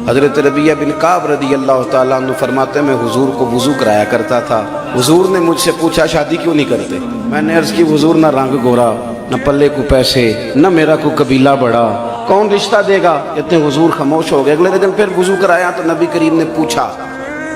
حضرت ربیہ بن کعب رضی اللہ تعالیٰ عنہ فرماتے ہیں میں حضور کو وضو کرایا کرتا تھا، حضور نے مجھ سے پوچھا شادی کیوں نہیں کرتے؟ میں نے عرض کی حضور نہ رنگ گورا، نہ پلے کو پیسے، نہ میرا کوئی قبیلہ بڑا، کون رشتہ دے گا؟ کہتے ہیں حضور خاموش ہو گئے۔ اگلے دن پھر وضو کرایا تو نبی کریم نے پوچھا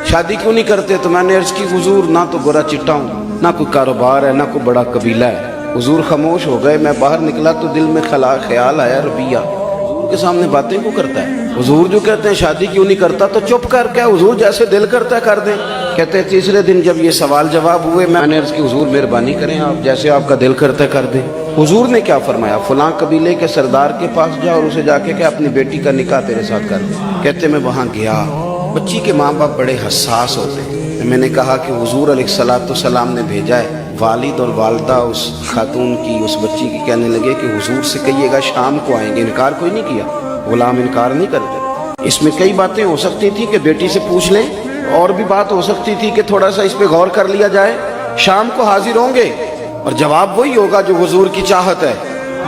شادی کیوں نہیں کرتے؟ تو میں نے عرض کی حضور نہ تو گورا چٹا ہوں، نہ کوئی کاروبار ہے، نہ کوئی بڑا قبیلہ ہے۔ حضور خاموش ہو گئے۔ میں باہر نکلا تو دل میں خیال آیا ربیہ حضور کے سامنے باتیں کیوں کرتا ہے؟ حضور جو کہتے ہیں شادی کیوں نہیں کرتا تو چپ کر کے حضور جیسے دل کرتا ہے کر دیں۔ کہتے ہیں تیسرے دن جب یہ سوال جواب ہوئے میں نے عرض کی حضور مہربانی کریں آپ جیسے آپ کا دل کرتا ہے کر دیں۔ حضور نے کیا فرمایا؟ فلاں قبیلے کے سردار کے پاس جا اور اسے جا کے کہ اپنی بیٹی کا نکاح تیرے ساتھ کر دیں۔ کہتے میں وہاں گیا۔ بچی کے ماں باپ بڑے حساس ہوتے ہیں۔ میں نے کہا کہ حضور علیہ السلام نے بھیجا ہے۔ والد اور والدہ اس خاتون کی اس بچی کی کہنے لگے کہ حضور سے کہیے گا شام کو آئیں گے۔ انکار کوئی نہیں کیا، غلام انکار نہیں کرتے۔ اس میں کئی باتیں ہو سکتی تھی کہ بیٹی سے پوچھ لیں، اور بھی بات ہو سکتی تھی کہ تھوڑا سا اس پہ غور کر لیا جائے۔ شام کو حاضر ہوں گے اور جواب وہی ہوگا جو حضور کی چاہت ہے۔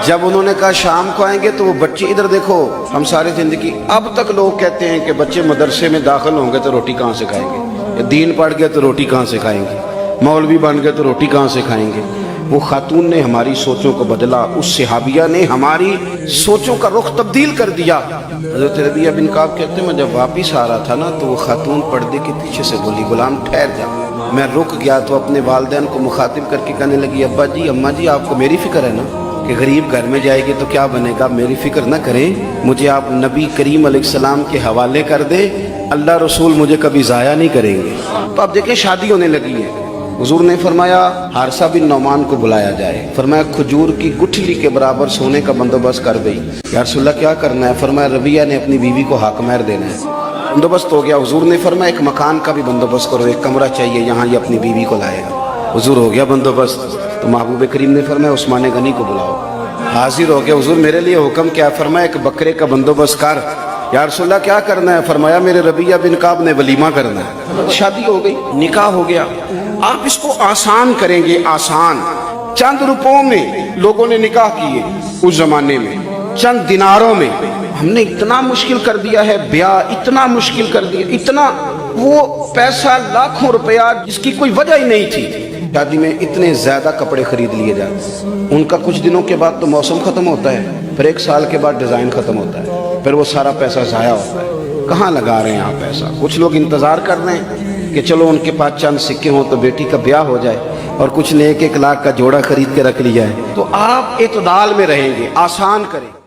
جب انہوں نے کہا شام کو آئیں گے تو وہ بچے ادھر دیکھو، ہم ساری زندگی اب تک لوگ کہتے ہیں کہ بچے مدرسے میں داخل ہوں گے تو روٹی کہاں سے کھائیں گے، دین پڑھ گئے تو روٹی کہاں سے کھائیں گے، مولوی بن گئے تو روٹی کہاں سے کھائیں گے۔ وہ خاتون نے ہماری سوچوں کو بدلا، اس صحابیہ نے ہماری سوچوں کا رخ تبدیل کر دیا۔ حضرت ربیہ بن کعب کہتے ہیں میں جب واپس آ رہا تھا نا تو وہ خاتون پردے کے پیچھے سے بولی غلام ٹھہر جا۔ میں رک گیا تو اپنے والدین کو مخاطب کر کے کہنے لگی ابا جی اماں جی آپ کو میری فکر ہے نا کہ غریب گھر میں جائے گی تو کیا بنے گا، میری فکر نہ کریں، مجھے آپ نبی کریم علیہ السلام کے حوالے کر دیں، اللہ رسول مجھے کبھی ضائع نہیں کریں گے۔ تو آپ دیکھیں شادی ہونے لگی ہے۔ حضور نے فرمایا حارثہ بن نعمان کو بلایا جائے۔ فرمایا کھجور کی گٹھلی کے برابر سونے کا بندوبست کر گئی۔ یا رسول اللہ کیا کرنا ہے؟ فرمایا ربیہ نے اپنی بیوی کو حق مہر دینا ہے۔ بندوبست ہو گیا۔ حضور نے فرمایا ایک مکان کا بھی بندوبست کرو، ایک کمرہ چاہیے یہاں یہ اپنی بیوی کو لائے گا۔ حضور ہو گیا بندوبست۔ تو محبوب کریم نے فرمایا عثمان غنی کو بلاؤ۔ حاضر ہو گیا۔ حضور میرے لیے حکم کیا؟ فرمایا ایک بکرے کا بندوبست کر۔ یا رسول اللہ کیا کرنا ہے؟ فرمایا میرے ربیہ بن کعب نے ولیمہ کرنا ہے۔ شادی ہو گئی، نکاح ہو گیا۔ آپ اس کو آسان کریں گے، آسان، چند روپوں میں لوگوں نے نکاح کیے اس زمانے میں، چند دیناروں میں۔ ہم نے اتنا مشکل کر دیا ہے بیاہ، اتنا مشکل کر دیا، اتنا وہ پیسہ لاکھوں روپیہ جس کی کوئی وجہ ہی نہیں تھی۔ شادی میں اتنے زیادہ کپڑے خرید لیے جاتے، ان کا کچھ دنوں کے بعد تو موسم ختم ہوتا ہے، پھر ایک سال کے بعد ڈیزائن ختم ہوتا ہے، پھر وہ سارا پیسہ ضائع ہوتا ہے۔ کہاں لگا رہے ہیں آپ پیسہ؟ کچھ لوگ انتظار کر رہے ہیں کہ چلو ان کے پاس چند سکے ہوں تو بیٹی کا بیاہ ہو جائے، اور کچھ نے 1-1 لاکھ کا جوڑا خرید کے رکھ لیا ہے۔ تو آپ اعتدال میں رہیں گے، آسان کریں۔